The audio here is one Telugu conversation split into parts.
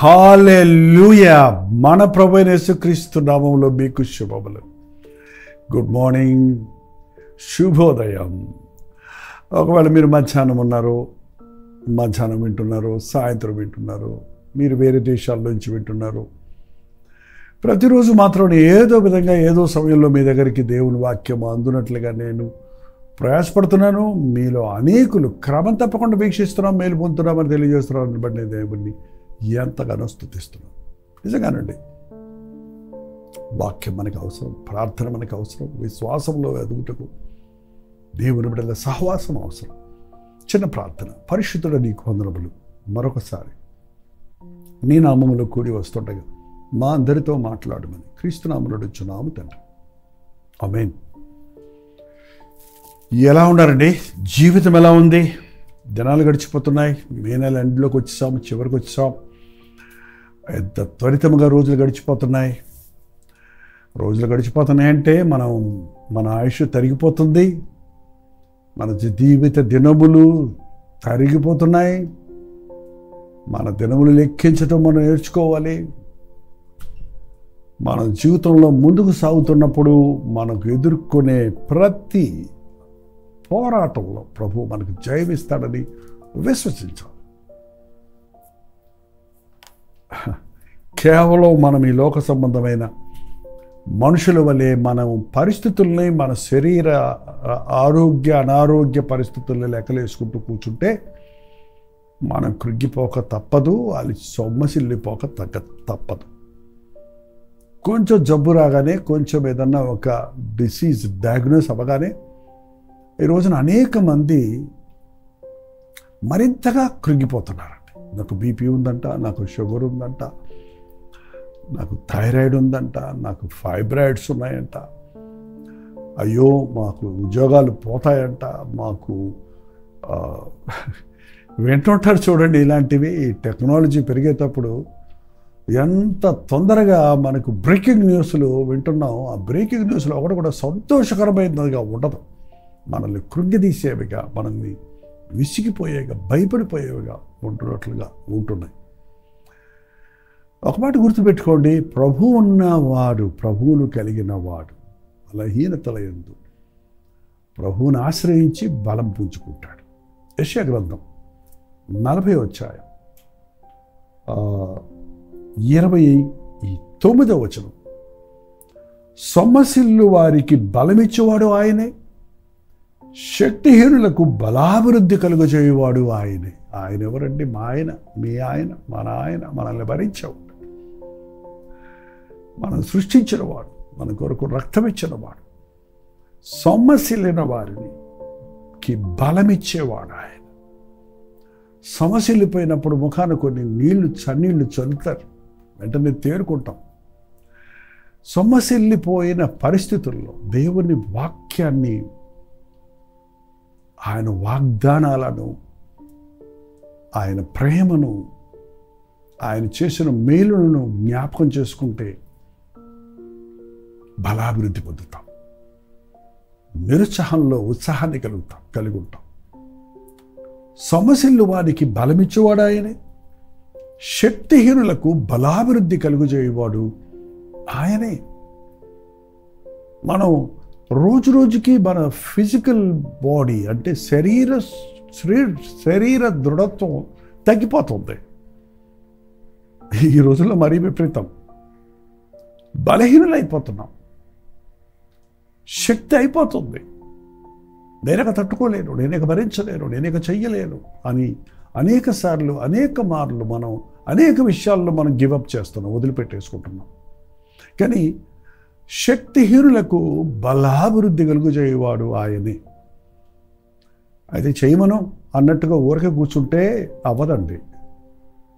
హల్లెలూయా. మన ప్రభువైన యేసుక్రీస్తు నామములో మీకు శుభములు. గుడ్ మార్నింగ్, శుభోదయం. ఒకవేళ మీరు మధ్యాహ్నం ఉన్నారు, మధ్యాహ్నం వింటున్నారు, సాయంత్రం వింటున్నారు, మీరు వేరే దేశాల నుంచి వింటున్నారు, ప్రతిరోజు మాత్రం ఏదో విధంగా ఏదో సమయంలో మీ దగ్గరికి దేవుని వాక్యం అందునట్లుగా నేను ప్రయాసపడుతున్నాను. మీలో అనేకులు క్రమం తప్పకుండా వీక్షిస్తున్నాం, మేలు పొందుతున్నామని తెలియజేస్తున్నామని బట్టి నేను దేవుణ్ణి ఎంతగానో స్తుతిస్తున్నాను. నిజంగానండి, వాక్యం మనకు అవసరం, ప్రార్థన మనకు అవసరం, విశ్వాసంలో ఎదుగుటకు దేవుని బిడ్డల సహవాసం అవసరం. చిన్న ప్రార్థన. పరిశుద్ధుడ నీకు వందనములు. మరొకసారి నీ నామములో కూడి వస్తుండగా మా అందరితో మాట్లాడమని క్రీస్తు నామములో అడుగుచున్నాము తండ్రి. ఆమేన్. ఎలా ఉన్నారండి? జీవితం ఎలా ఉంది? దినాలు గడిచిపోతున్నాయి. మే నెల ఎండ్లోకి వచ్చేసాం, చివరికి వచ్చేసాం. ఎంత త్వరితముగా రోజులు గడిచిపోతున్నాయి. రోజులు గడిచిపోతున్నాయంటే మన ఆయుష్ తరిగిపోతుంది, మన జీవిత దినములు తరిగిపోతున్నాయి. మన దినములు లెక్కించడం మనం నేర్చుకోవాలి. మన జీవితంలో ముందుకు సాగుతున్నప్పుడు మనకు ఎదుర్కొనే ప్రతి పోరాటంలో ప్రభు మనకు జయమిస్తాడని విశ్వసించాలి. కేవలం మనం ఈ లోక సంబంధమైన మనుషుల వలె మనం పరిస్థితుల్ని, మన శరీర ఆరోగ్య అనారోగ్య పరిస్థితుల్ని లెక్కలేసుకుంటూ కూర్చుంటే మనం కృంగిపోక తప్పదు, అది సొమ్మసిల్లిపోక తప్పదు. కొంచెం జబ్బు రాగానే, కొంచెం ఏదన్నా ఒక డిసీజ్ డయాగ్నోస్ అవ్వగానే ఈ రోజున అనేక మంది మరింతగా కృంగిపోతున్నారండి. నాకు బీపీ ఉందంట, నాకు షుగర్ ఉందంట, నాకు థైరాయిడ్ ఉందంట, నాకు ఫైబ్రాయిడ్స్ ఉన్నాయంట, అయ్యో మాకు ఉద్యోగాలు పోతాయంట, మాకు వింటుంటారు చూడండి. ఇలాంటివి టెక్నాలజీ పెరిగేటప్పుడు ఎంత తొందరగా మనకు బ్రేకింగ్ న్యూస్లు వింటున్నాం. ఆ బ్రేకింగ్ న్యూస్లో ఒకటి కూడా సంతోషకరమైనదిగా ఉండదు. మనల్ని కృంగిదీసేవిగా, మనల్ని విసిగిపోయేగా, భయపడిపోయేవిగా ఉంటున్నట్లుగా ఉంటున్నాయి. ఒక మాట గుర్తుపెట్టుకోండి, ప్రభు ఉన్నవాడు, ప్రభువును కలిగిన వాడు బలహీనతల యందు ప్రభువుని ఆశ్రయించి బలం పుంజుకుంటాడు. యెషయా గ్రంథం 40వ అధ్యాయం 29వ వచనం. సొమ్మసిల్లు వారికి బలమిచ్చేవాడు ఆయనే, శక్తిహీనులకు బలాభివృద్ధి కలుగజేయువాడు ఆయనే. ఆయన ఎవరండి? మా ఆయన, మీ ఆయన, మన ఆయన. మనల్ని భరించేవాడు, మనం సృష్టించినవాడు, మన కొరకు రక్తం ఇచ్చినవాడు, సొమ్మసిల్లిన వారికి బలమిచ్చేవాడు ఆయన. సొమ్మసిల్లిపోయినప్పుడు ముఖాన కొన్ని చన్నీళ్లు చల్లుతారు, వెంటనే తేరుకుంటాం. సొమ్మసిల్లిపోయిన పరిస్థితుల్లో దేవుని వాక్యాన్ని, ఆయన వాగ్దానాలను, ఆయన ప్రేమను, ఆయన చేసిన మేలులను జ్ఞాపకం చేసుకుంటే బలాభివృద్ధి పొందుతాం. నిరుత్సాహంలో ఉత్సాహాన్ని కలిగి ఉంటాం. సొమ్మసిల్లు వారికి బలమిచ్చేవాడు ఆయనే, శక్తిహీనులకు బలాభివృద్ధి కలుగజేయవాడు ఆయనే. మనం రోజు రోజుకి మన ఫిజికల్ బాడీ అంటే శరీర దృఢత్వం తగ్గిపోతుంది. ఈ రోజుల్లో మరీ విపరీతం. బలహీనులైపోతున్నాం, శక్తి అయిపోతుంది. నేనక తట్టుకోలేను, నేనక భరించలేను, నేనక చెయ్యలేను అని అనేక సార్లు, అనేక మార్లు మనం అనేక విషయాల్లో మనం గివప్ చేస్తున్నాం, వదిలిపెట్టేసుకుంటున్నాం. కానీ శక్తిహీనులకు బలాభివృద్ధి కలుగజేయవాడు ఆయనే. అయితే చేయమను అన్నట్టుగా ఊరికే కూర్చుంటే అవ్వదండి.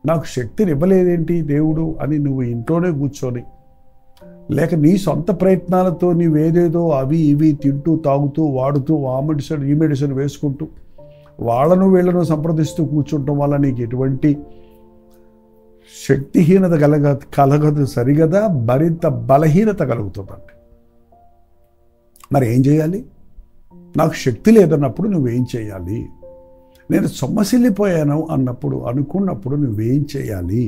నాకు శక్తిని ఇవ్వలేదేంటి దేవుడు అని నువ్వు ఇంట్లోనే కూర్చొని, లేక నీ సొంత ప్రయత్నాలతో నీవేదేదో అవి ఇవి తింటూ, తాగుతూ, వాడుతూ, ఆ మెడిసిన్ ఈ మెడిసిన్ వేసుకుంటూ, వాళ్ళను వీళ్ళను సంప్రదిస్తూ కూర్చుంటాం వల్ల నీకు ఎటువంటి శక్తిహీనత కలగదు సరిగదా, మరింత బలహీనత కలుగుతుందండి. మరి ఏం చేయాలి? నాకు శక్తి లేదన్నప్పుడు నువ్వేం చేయాలి? నేను సొమ్మసిల్లిపోయాను అనుకున్నప్పుడు నువ్వేం చేయాలి?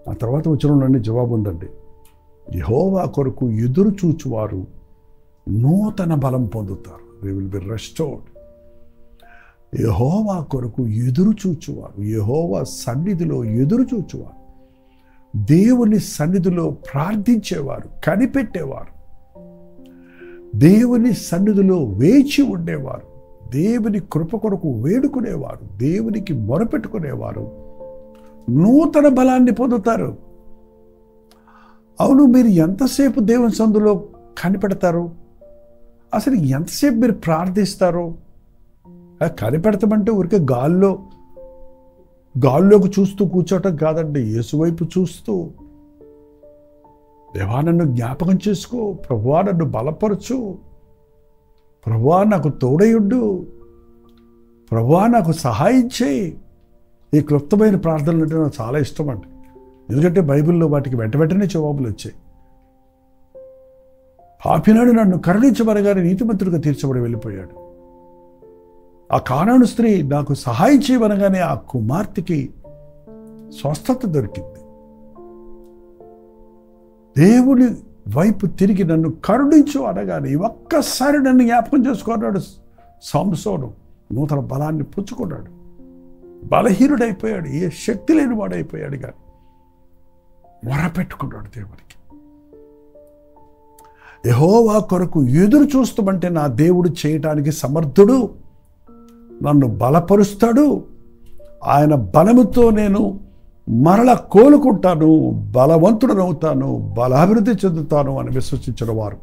ఆ తర్వాత వచనంలోని జవాబు ఉందండి. యెహోవా కొరకు ఎదురు చూచువారు నూతన బలం పొందుతారు. They will be restored. Jehovah కొరకు ఎదురు చూచువారు, యెహోవా సన్నిధిలో ఎదురు చూచువారు, దేవుని సన్నిధిలో ప్రార్థించేవారు, కనిపెట్టేవారు, దేవుని సన్నిధిలో వేచి ఉండేవారు, దేవుని కృప కొరకు వేడుకునేవారు, దేవునికి మొరపెట్టుకునేవారు నూతన బలాన్ని పొందుతారు. అవును, మీరు ఎంతసేపు దేవుని సన్నిధిలో కనిపెడతారు? అసలు ఎంతసేపు మీరు ప్రార్థిస్తారు? కనిపెడతామంటే ఊరికే గాల్లోకి చూస్తూ కూర్చోటం కాదండి. యేసు వైపు చూస్తూ, దేవా నన్ను జ్ఞాపకం చేసుకో, ప్రభువా నన్ను బలపరచు, ప్రభువా నాకు తోడయుండు, ప్రభువా నాకు సహాయం చేయి. ఈ క్లుప్తమైన ప్రార్థనలు అంటే నాకు చాలా ఇష్టం అండి. ఎందుకంటే బైబిల్లో వాటికి వెంటనే జవాబులు వచ్చాయి. పాపినాడు నన్ను కరుణించమనగానే నీతిమంతుడిగా తీర్చబడి వెళ్ళిపోయాడు. ఆ కానాను స్త్రీ నాకు సహాయం చేయమనగానే ఆ కుమార్తెకి స్వస్థత దొరికింది. దేవుని వైపు తిరిగి నన్ను కరుణించు అనగానే ఒక్కసారి నన్ను జ్ఞాపకం చేసుకున్నాడు సంసోను. నూతన బలాన్ని పుచ్చుకున్నాడు. బలహీనుడైపోయాడు, ఏ శక్తి లేని వాడైపోయాడు. కానీ మొరపెట్టుకున్నాడు దేవునికి. యెహోవా కొరకు ఎదురు చూస్తామంటే నా దేవుడు చేయటానికి సమర్థుడు, నన్ను బలపరుస్తాడు, ఆయన బలముతో నేను మరల కోలుకుంటాను, బలవంతుడనవుతాను, బలాభివృద్ధి చెందుతాను అని విశ్వసించిన వారు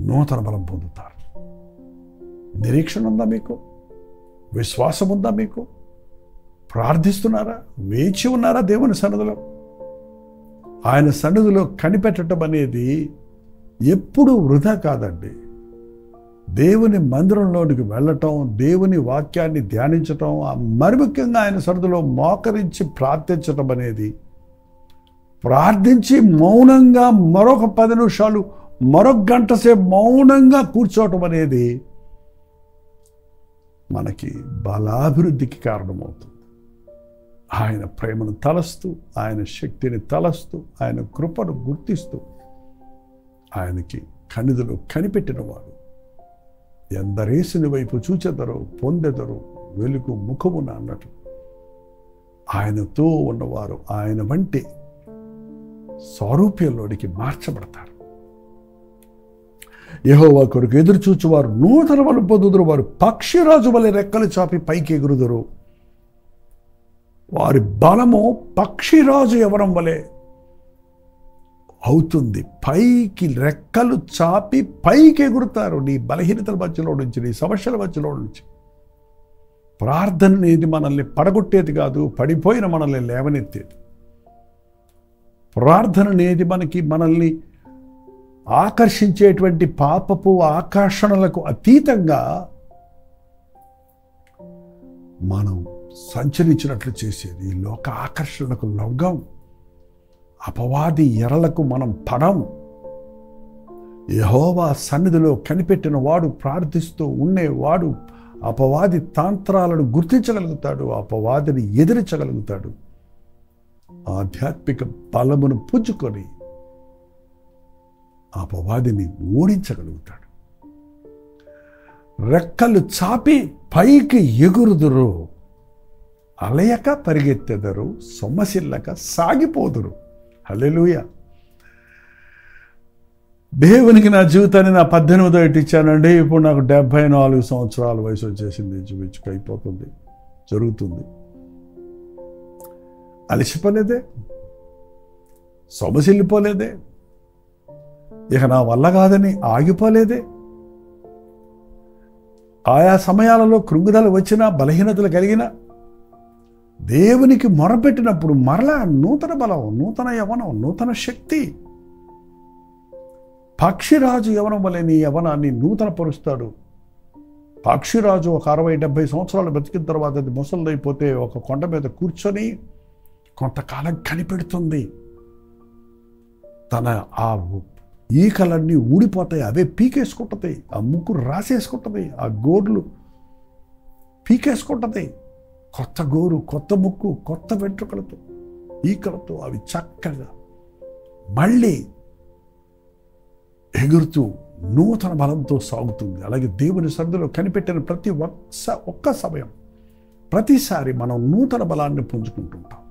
నూతన బలం పొందుతారు. నిరీక్షణ ఉందా మీకు? విశ్వాసం ఉందా మీకు? ప్రార్థిస్తున్నారా? వేచి ఉన్నారా దేవుని సన్నిధిలో? ఆయన సన్నిధిలో కనిపెట్టడం అనేది ఎప్పుడు వృధా కాదండి. దేవుని మందిరంలోనికి వెళ్ళటం, దేవుని వాక్యాన్ని ధ్యానించటం, మరి ముఖ్యంగా ఆయన సన్నిధిలో మోకరించి ప్రార్థించటం అనేది, ప్రార్థించి మౌనంగా మరొక 10 నిమిషాలు, మరొక గంట సేపు మౌనంగా కూర్చోవటం అనేది మనకి బలాభివృద్ధికి కారణమవుతుంది. ఆయన ప్రేమను తలస్తూ, ఆయన శక్తిని తలస్తూ, ఆయన కృపను గుర్తిస్తూ, ఆయనకి కన్నిధిలో కనిపెట్టిన వాడు ఎందరేసుని వైపు చూచెదరో పొందెదరో వెలుగు ముఖమున అన్నట్టు ఆయనతో ఉన్నవారు ఆయన వంటి సారూప్యంలోనికి మార్చబడతారు. యెహోవా కొరకు ఎదురు చూచువారు నూతన బలం పొందుదురు. వారు పక్షిరాజు వలె రెక్కలు చాపి పైకి ఎగురుదురు. వారి బలము పక్షిరాజు యవనం వలె అవుతుంది. పైకి రెక్కలు చాపి పైకి ఎగురుతారు. నీ బలహీనతల మధ్యలో నుంచి, నీ సమస్యల మధ్యలో నుంచి. ప్రార్థన అనేది మనల్ని పడగొట్టేది కాదు, పడిపోయిన మనల్ని లేవనెత్తేది. ప్రార్థన అనేది మనల్ని ఆకర్షించేటువంటి పాపపు ఆకర్షణలకు అతీతంగా మనం సంచరించినట్లు చేసేది. ఈ లోక ఆకర్షణలకు లొంగం, అపవాది ఎరలకు మనం పడం. యెహోవా సన్నిధిలో కనిపెట్టిన వాడు, ప్రార్థిస్తూ ఉండేవాడు అపవాది తంత్రాలను గుర్తించగలుగుతాడు, అపవాదిని ఎదిరించగలుగుతాడు, ఆధ్యాత్మిక బలమును పుంజుకొని అపవాదిని ఓడించగలుగుతాడు. రెక్కలు చాపి పైకి ఎగురుదురు, అలయక పరిగెత్తెదరు, సొమ్మసిల్లక సాగిపోదురు. హల్లెలూయా. దేవునికి నా జీవితాన్ని నా 18వ ఏట ఇచ్చానండి. ఇప్పుడు నాకు 74 సంవత్సరాల వయసు వచ్చేసింది, ఇంచుమించుకు అయిపోతుంది, జరుగుతుంది. అలసిపోలేదే, సొమ్మసిల్లిపోలేదే, ఇక నా వల్ల కాదని ఆగిపోలేదే. ఆయా సమయాలలో కృంగుదలు వచ్చినా, బలహీనతలు కలిగిన దేవునికి మొరపెట్టినప్పుడు మరలా నూతన బలం, నూతన యవనం, నూతన శక్తి. పక్షిరాజు యవనం వలె నీ యవనాన్ని నూతన పరుస్తాడు. పక్షిరాజు ఒక 60-70 సంవత్సరాలు బ్రతికిన తర్వాత అది ముసలిదైపోతే ఒక కొండ మీద కూర్చొని కొంతకాలం కనిపెడుతుంది. తన ఆ ఈకలన్నీ ఊడిపోతాయి, అవే పీకేసుకుంటుంది, ఆ ముక్కు రాసేసుకుంటుంది, ఆ గోర్లు పీకేసుకుంటుంది. కొత్త గోరు, కొత్త ముక్కు, కొత్త వెంట్రుకలతో ఈకలతో అవి చక్కగా మళ్ళీ ఎగురుతూ నూతన బలంతో సాగుతుంది. అలాగే దేవుని సన్నిధిలో కనిపెట్టిన ప్రతి ఒక్క సమయం, ప్రతిసారి మనం నూతన బలాన్ని పుంజుకుంటుంటాం.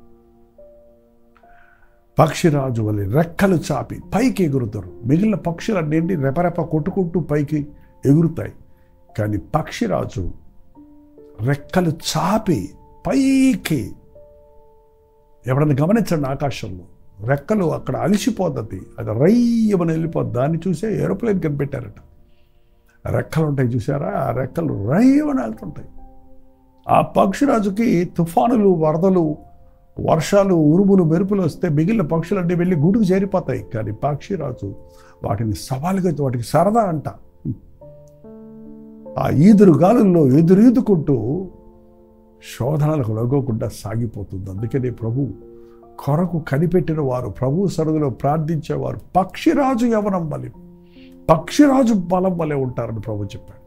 పక్షిరాజు వలె రెక్కలు చాపి పైకి ఎగురుతారు. మిగిలిన పక్షులన్నింటి రెపరెప కొట్టుకుంటూ పైకి ఎగురుతాయి. కానీ పక్షిరాజు రెక్కలు చాపి పైకి, ఎవడన్నా గమనించండి, ఆకాశంలో రెక్కలు అక్కడ అలిసిపోతుంది, అది రయ్యమని వెళ్ళిపోద్ది. దాన్ని చూసే ఏరోప్లేన్ కనిపెట్టారట. రెక్కలు ఉంటాయి చూసారా, ఆ రెక్కలు రయ్యమని వెళ్తుంటాయి. ఆ పక్షిరాజుకి తుఫానులు, వరదలు, వర్షాలు, ఉరుములు, మెరుపులు వస్తే మిగిలిన పక్షులన్నీ వెళ్ళి గూడుకు చేరిపోతాయి. కానీ పక్షిరాజు వాటిని సవాలుగా, వాటికి సరదా అంట. ఆ ఈదురు గాలుల్లో ఎదురీదుకుంటూ శోధనలకు లొంగకుండా సాగిపోతుంది. అందుకనే ప్రభు కొరకు కనిపెట్టిన వారు, ప్రభు సన్నిధిలో ప్రార్థించేవారు పక్షిరాజు యవనం వలె, పక్షిరాజు బలం వలె ఉంటారని ప్రభు చెప్పాడు.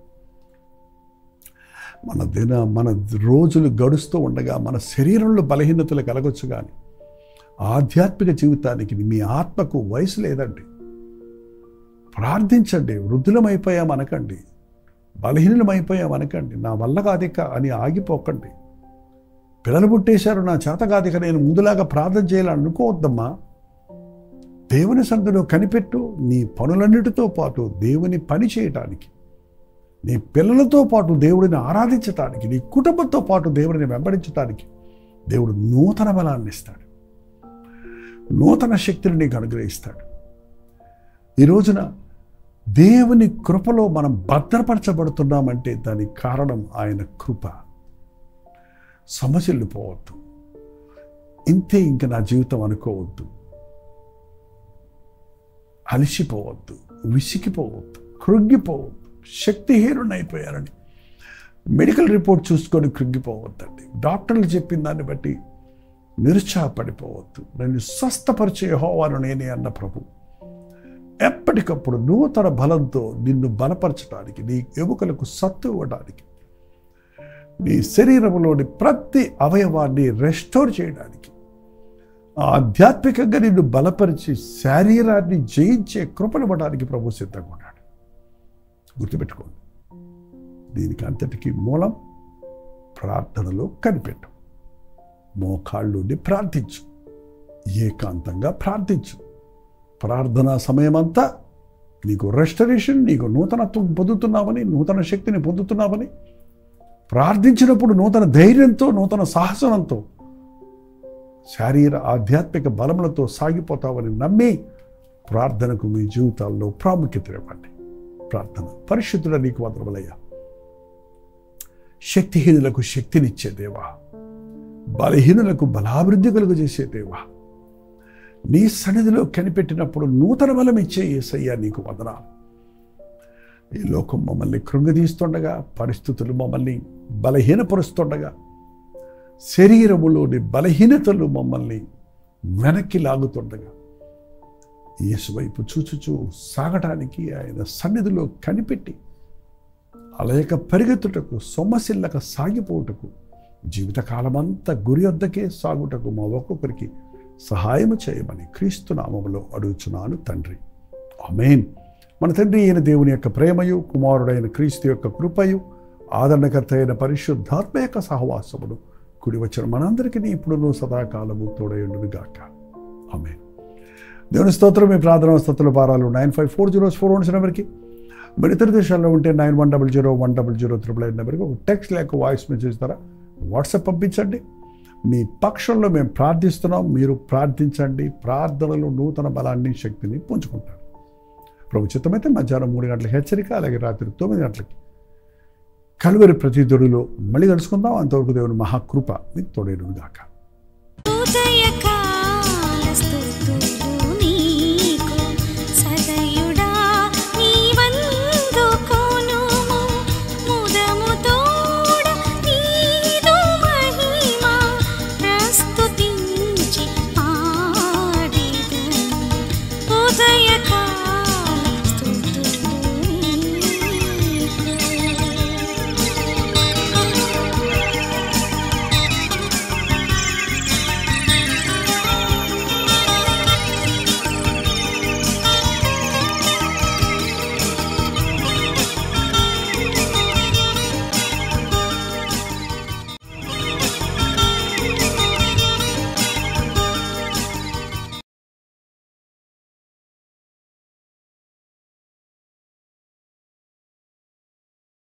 మన రోజులు గడుస్తూ ఉండగా మన శరీరంలో బలహీనతలు కలగొచ్చు, కానీ ఆధ్యాత్మిక జీవితానికి మీ ఆత్మకు వయసు లేదండి. ప్రార్థించండి. వృద్ధులమైపోయామనకండి, బలహీనమైపోయామనకండి, నా వల్ల కాదిక అని ఆగిపోకండి. పిల్లలు పుట్టేశారు, నా చేత కాదిక నేను ముందులాగా ప్రార్థన చేయాలని అనుకోవద్దమ్మా. దేవుని సన్నిధిలో కనిపెట్టు. నీ పనులన్నిటితో పాటు దేవుని పని చేయటానికి, నీ పిల్లలతో పాటు దేవుడిని ఆరాధించటానికి, నీ కుటుంబంతో పాటు దేవుడిని వెంబడించటానికి దేవుడు నూతన బలాన్ని ఇస్తాడు, నూతన శక్తిని నీకు అనుగ్రహిస్తాడు. ఈ రోజున దేవుని కృపలో మనం భద్రపరచబడుతున్నామంటే దానికి కారణం ఆయన కృప. సమస్యలు పోవద్దు, ఇంతే ఇంక నా జీవితం అనుకోవద్దు, అలిసిపోవద్దు, విసిగిపోవద్దు, కృంగిపోవద్దు, శక్తిహీనుడైపోయారని మెడికల్ రిపోర్ట్ చూసుకొని కృంగిపోవద్దండి. డాక్టర్లు చెప్పిన దాన్ని బట్టి నిరుత్సాహపడిపోవద్దు. నన్ను స్వస్థపరిచే యెహోవాను నేనే అన్న ప్రభు ఎప్పటికప్పుడు నూతన బలంతో నిన్ను బలపరచడానికి, నీ ఎముకలకు సత్తు ఇవ్వడానికి, నీ శరీరంలోని ప్రతి అవయవాన్ని రెస్టోర్ చేయడానికి, ఆధ్యాత్మికంగా నిన్ను బలపరిచి శరీరాన్ని జయించే కృపనివ్వడానికి ప్రభు సిద్ధంగా ఉన్నాడు. గుర్తుపెట్టుకోండి, దీనికి అంతటికీ మూలం ప్రార్థనలో కనిపెట్టు. మోకాళ్ళుండి ప్రార్థించు, ఏకాంతంగా ప్రార్థించు. ప్రార్థనా సమయమంతా నీకు రెస్టరేషన్, నీకు నూతనత్వం పొందుతున్నావని, నూతన శక్తిని పొందుతున్నావని, ప్రార్థించినప్పుడు నూతన ధైర్యంతో, నూతన సాహసంతో, శారీర ఆధ్యాత్మిక బలములతో సాగిపోతావని నమ్మి ప్రార్థనకు మీ జీవితాల్లో ప్రాముఖ్యత ఇవ్వండి. ప్రార్థన. పరిశుద్ధుడ నీకు వందనములయ్యా. శక్తిహీనులకు శక్తినిచ్చే దేవా, బలహీనులకు బలాభివృద్ధి కలుగు చేసే దేవా, నీ సన్నిధిలో కనిపెట్టినప్పుడు నూతన బలం ఇచ్చే యేసయ్యా నీకు వందనాలు. ఈ లోకం మమ్మల్ని కృంగదీస్తుండగా, పరిస్థితులు మమ్మల్ని బలహీనపరుస్తుండగా, శరీరములోని బలహీనతలు మమ్మల్ని వెనక్కి లాగుతుండగా, యేసు వైపు చూచుచూ సాగటానికి ఆయన సన్నిధిలో కనిపెట్టి అలయక పరిగెత్తుటకు, సొమ్మసిల్లక సాగిపోవుటకు, జీవితకాలమంతా గురి వద్దకే సాగుటకు మా ఒక్కొక్కరికి సహాయం చేయమని క్రీస్తు నామములో అడుగుచున్నాను తండ్రి. ఆమేన్. మన తండ్రి అయిన దేవుని యొక్క ప్రేమయు, కుమారుడైన క్రీస్తు యొక్క కృపయు, ఆదరణకర్త అయిన పరిశుద్ధాత్మ యొక్క సహవాసమును కుడి వచ్చిన మనందరికీ ఇప్పుడు సదాకాలము తోడయుండునుగాక. ఆమేన్. దేవుని స్తోత్రం. మీ ప్రార్థన స్తోత్రాల భారాలు 954004 నెంబర్కి, మీరు ఇతర దేశాల్లో ఉంటే 91001000 నెంబర్కి ఒక టెక్స్ట్ లేక వాయిస్ మెసేజ్ ద్వారా వాట్సాప్ పంపించండి. మీ పక్షంలో మేము ప్రార్థిస్తున్నాం, మీరు ప్రార్థించండి. ప్రార్థనలో నూతన బలాన్ని, శక్తిని పుంజుకుంటారు. ప్రభు చిత్తమైతే మధ్యాహ్నం 3 గంటలకు హెచ్చరిక, అలాగే రాత్రి 9 గంటలకి కలువరి ప్రతిదొడిలో మళ్ళీ కలుసుకుందాం. అంతవరకు దేవుని మహాకృప మీకు తోడేడుగాక.